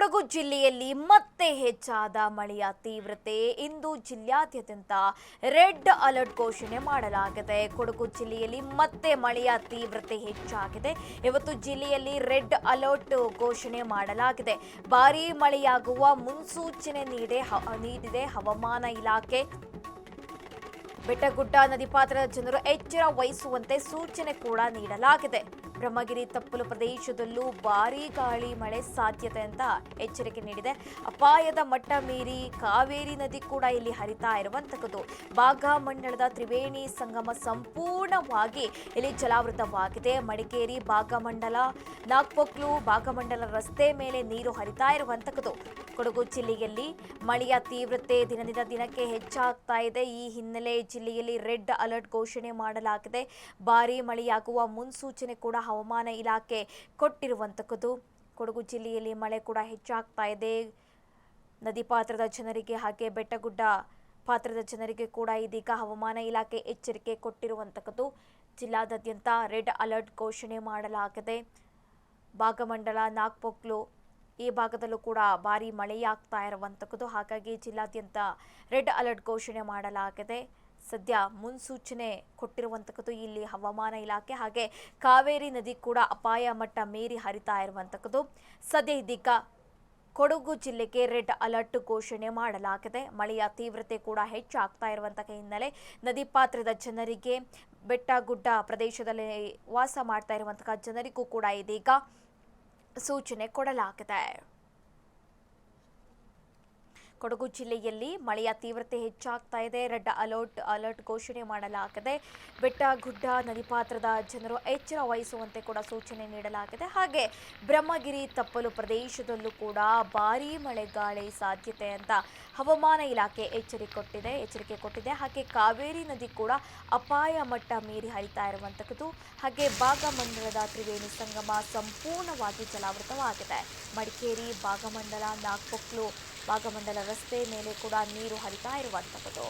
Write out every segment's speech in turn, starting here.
ಕೊಡಗು ಜಿಲ್ಲೆಯಲ್ಲಿ ಮತ್ತೆ ಹೆಚ್ಚಾದ ಮಳೆಯ ತೀವ್ರತೆ. ಇಂದು ಜಿಲ್ಲಾದ್ಯಂತ ರೆಡ್ ಅಲರ್ಟ್ ಘೋಷಣೆ ಮಾಡಲಾಗಿದೆ. ಕೊಡಗು ಜಿಲ್ಲೆಯಲ್ಲಿ ಮತ್ತೆ ಮಳೆಯ ತೀವ್ರತೆ ಹೆಚ್ಚಾಗಿದೆ. ಇವತ್ತು ಜಿಲ್ಲೆಯಲ್ಲಿ ರೆಡ್ ಅಲರ್ಟ್ ಘೋಷಣೆ ಮಾಡಲಾಗಿದೆ. ಭಾರೀ ಮಳೆಯಾಗುವ ಮುನ್ಸೂಚನೆ ನೀಡಿದೆ ಹವಾಮಾನ ಇಲಾಖೆ. ಬೆಟ್ಟಗುಡ್ಡ ನದಿ ಪಾತ್ರದ ಜನರು ಎಚ್ಚರ ವಹಿಸುವಂತೆ ಸೂಚನೆ ಕೂಡ ನೀಡಲಾಗಿದೆ. ಬ್ರಹ್ಮಗಿರಿ ತಪ್ಪಲು ಪ್ರದೇಶದಲ್ಲೂ ಭಾರೀ ಗಾಳಿ ಮಳೆ ಸಾಧ್ಯತೆ ಅಂತ ಎಚ್ಚರಿಕೆ ನೀಡಿದೆ. ಅಪಾಯದ ಮಟ್ಟ ಮೀರಿ ಕಾವೇರಿ ನದಿ ಕೂಡ ಇಲ್ಲಿ ಹರಿತಾ ಇರುವಂತದ್ದು. ಭಾಗಮಂಡಲದ ತ್ರಿವೇಣಿ ಸಂಗಮ ಸಂಪೂರ್ಣವಾಗಿ ಇಲ್ಲಿ ಜಲಾವೃತವಾಗಿದೆ. ಮಡಿಕೇರಿ ಭಾಗಮಂಡಲ ನಾಗ್ಪೊಕ್ಲು ಭಾಗಮಂಡಲ ರಸ್ತೆ ಮೇಲೆ ನೀರು ಹರಿತಾ ಇರುವಂತದ್ದು. ಕೊಡಗು ಜಿಲ್ಲೆಯಲ್ಲಿ ಮಳೆಯ ತೀವ್ರತೆ ದಿನದಿಂದ ದಿನಕ್ಕೆ ಹೆಚ್ಚಾಗ್ತಾ ಇದೆ. ಈ ಹಿನ್ನೆಲೆ ಜಿಲ್ಲೆಯಲ್ಲಿ ರೆಡ್ ಅಲರ್ಟ್ ಘೋಷಣೆ ಮಾಡಲಾಗಿದೆ. ಭಾರೀ ಮಳೆಯಾಗುವ ಮುನ್ಸೂಚನೆ ಕೂಡ ಹವಾಮಾನ ಇಲಾಖೆ ಕೊಟ್ಟಿರುವಂತದ್ದು. ಕೊಡಗು ಜಿಲ್ಲೆಯಲ್ಲಿ ಮಳೆ ಕೂಡ ಹೆಚ್ಚಾಗ್ತಾ ಇದೆ. ನದಿ ಪಾತ್ರದ ಜನರಿಗೆ ಹಾಗೆ ಬೆಟ್ಟಗುಡ್ಡ ಪಾತ್ರದ ಜನರಿಗೆ ಕೂಡ ಇದೀಗ ಹವಾಮಾನ ಇಲಾಖೆ ಎಚ್ಚರಿಕೆ ಕೊಟ್ಟಿರುವಂತದ್ದು. ಜಿಲ್ಲಾದ್ಯಂತ ರೆಡ್ ಅಲರ್ಟ್ ಘೋಷಣೆ ಮಾಡಲಾಗಿದೆ. ಭಾಗಮಂಡಲ ನಾಗ್ಪೊಕ್ಲು ಈ ಭಾಗದಲ್ಲೂ ಕೂಡ ಭಾರೀ ಮಳೆಯಾಗ್ತಾ ಇರುವಂತದ್ದು. ಹಾಗಾಗಿ ಜಿಲ್ಲಾದ್ಯಂತ ರೆಡ್ ಅಲರ್ಟ್ ಘೋಷಣೆ ಮಾಡಲಾಗಿದೆ. ಸದ್ಯ ಮುನ್ಸೂಚನೆ ಕೊಟ್ಟಿರುವಂತದ್ದು ಇಲ್ಲಿ ಹವಾಮಾನ ಇಲಾಖೆ. ಹಾಗೆ ಕಾವೇರಿ ನದಿ ಕೂಡ ಅಪಾಯ ಮಟ್ಟ ಮೀರಿ ಹರಿತಾ ಇರುವಂತದ್ದು. ಸದ್ಯ ಇದೀಗ ಕೊಡಗು ಜಿಲ್ಲೆಗೆ ರೆಡ್ ಅಲರ್ಟ್ ಘೋಷಣೆ ಮಾಡಲಾಗಿದೆ. ಮಳೆಯ ತೀವ್ರತೆ ಕೂಡ ಹೆಚ್ಚಾಗ್ತಾ ಇರುವಂತಹ ಹಿನ್ನೆಲೆ ನದಿ ಪಾತ್ರದ ಜನರಿಗೆ, ಬೆಟ್ಟ ಗುಡ್ಡ ಪ್ರದೇಶದಲ್ಲಿ ವಾಸ ಮಾಡ್ತಾ ಇರುವಂತಹ ಜನರಿಗೂ ಕೂಡ ಇದೀಗ ಸೂಚನೆ ಕೊಡಲಾಗಿದೆ. ಕೊಡಗು ಜಿಲ್ಲೆಯಲ್ಲಿ ಮಳೆಯ ತೀವ್ರತೆ ಹೆಚ್ಚಾಗ್ತಾ ಇದೆ. ರೆಡ್ ಅಲರ್ಟ್ ಘೋಷಣೆ ಮಾಡಲಾಗಿದೆ. ಬೆಟ್ಟ ಗುಡ್ಡ ನದಿ ಪಾತ್ರದ ಜನರು ಎಚ್ಚರ ವಹಿಸುವಂತೆ ಕೂಡ ಸೂಚನೆ ನೀಡಲಾಗಿದೆ. ಹಾಗೆ ಬ್ರಹ್ಮಗಿರಿ ತಪ್ಪಲು ಪ್ರದೇಶದಲ್ಲೂ ಕೂಡ ಭಾರೀ ಮಳೆಗಾಳಿ ಸಾಧ್ಯತೆ ಅಂತ ಹವಾಮಾನ ಇಲಾಖೆ ಎಚ್ಚರಿಕೆ ಕೊಟ್ಟಿದೆ. ಹಾಗೆ ಕಾವೇರಿ ನದಿ ಕೂಡ ಅಪಾಯ ಮಟ್ಟ ಮೀರಿ ಹರಿತಾ ಇರುವಂತದ್ದು. ಹಾಗೆ ಭಾಗಮಂಡಲದ ತ್ರಿವೇಣಿ ಸಂಗಮ ಸಂಪೂರ್ಣವಾಗಿ ಜಲಾವೃತವಾಗಿದೆ. ಮಡಿಕೇರಿ ಭಾಗಮಂಡಲ ನಾಗ್ಪೊಕ್ಲು ಭಾಗಮಂಡಲ ರಸ್ತೆ ಮೇಲೆ ಕೂಡ ನೀರು ಹರಿತಾ ಇರುವಂತದ್ದು.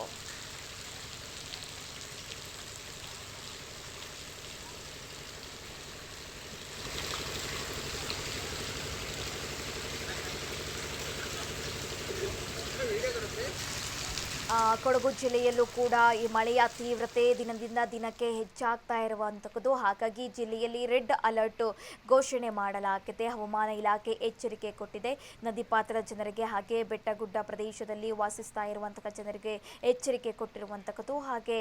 ಕೊಡಗು ಜಿಲ್ಲೆಯಲ್ಲೂ ಕೂಡ ಈ ಮಳೆಯ ತೀವ್ರತೆ ದಿನದಿಂದ ದಿನಕ್ಕೆ ಹೆಚ್ಚಾಗ್ತಾ ಇರುವಂತದ್ದು. ಹಾಗಾಗಿ ಜಿಲ್ಲೆಯಲ್ಲಿ ರೆಡ್ ಅಲರ್ಟ್ ಘೋಷಣೆ ಮಾಡಲಾಗಿದೆ. ಹವಾಮಾನ ಇಲಾಖೆ ಎಚ್ಚರಿಕೆ ಕೊಟ್ಟಿದೆ. ನದಿ ಪಾತ್ರದ ಜನರಿಗೆ ಹಾಗೆ ಬೆಟ್ಟಗುಡ್ಡ ಪ್ರದೇಶದಲ್ಲಿ ವಾಸಿಸ್ತಾ ಇರುವಂತಹ ಜನರಿಗೆ ಎಚ್ಚರಿಕೆ ಕೊಟ್ಟಿರುವಂತದ್ದು. ಹಾಗೆ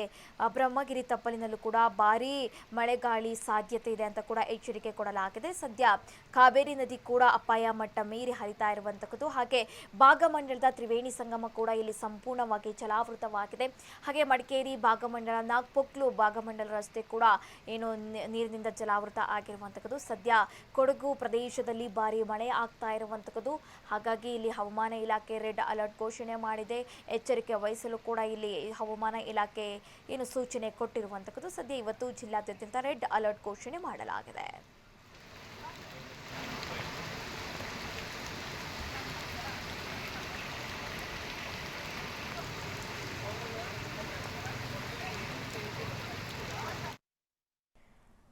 ಬ್ರಹ್ಮಗಿರಿ ತಪ್ಪಲಿನಲ್ಲೂ ಕೂಡ ಭಾರೀ ಮಳೆಗಾಳಿ ಸಾಧ್ಯತೆ ಇದೆ ಅಂತ ಕೂಡ ಎಚ್ಚರಿಕೆ ಕೊಡಲಾಗಿದೆ. ಸದ್ಯ ಕಾವೇರಿ ನದಿ ಕೂಡ ಅಪಾಯ ಮಟ್ಟ ಮೀರಿ ಹರಿತಾ ಇರುವಂತದ್ದು. ಹಾಗೆ ಭಾಗಮಂಡಲದ ತ್ರಿವೇಣಿ ಸಂಗಮ ಕೂಡ ಇಲ್ಲಿ ಸಂಪೂರ್ಣವಾಗಿ ಜಲಾವೃತವಾಗಿದೆ. ಹಾಗೆ ಮಡಿಕೇರಿ ಭಾಗಮಂಡಲ ನಾಗ್ಪೊಕ್ಲು ಭಾಗಮಂಡಲ ರಸ್ತೆ ಕೂಡ ನೀರಿನಿಂದ ಜಲಾವೃತ ಆಗಿರುವಂತದ್ದು. ಸದ್ಯ ಕೊಡಗು ಪ್ರದೇಶದಲ್ಲಿ ಭಾರಿ ಮಳೆ ಆಗ್ತಾ ಇರುವಂತದ್ದು. ಹಾಗಾಗಿ ಇಲ್ಲಿ ಹವಾಮಾನ ಇಲಾಖೆ ರೆಡ್ ಅಲರ್ಟ್ ಘೋಷಣೆ ಮಾಡಿದೆ. ಎಚ್ಚರಿಕೆ ವಹಿಸಲು ಕೂಡ ಇಲ್ಲಿ ಹವಾಮಾನ ಇಲಾಖೆ ಸೂಚನೆ ಕೊಟ್ಟಿರುವಂತದ್ದು. ಸದ್ಯ ಇವತ್ತು ಜಿಲ್ಲಾದ್ಯಂತ ರೆಡ್ ಅಲರ್ಟ್ ಘೋಷಣೆ ಮಾಡಲಾಗಿದೆ.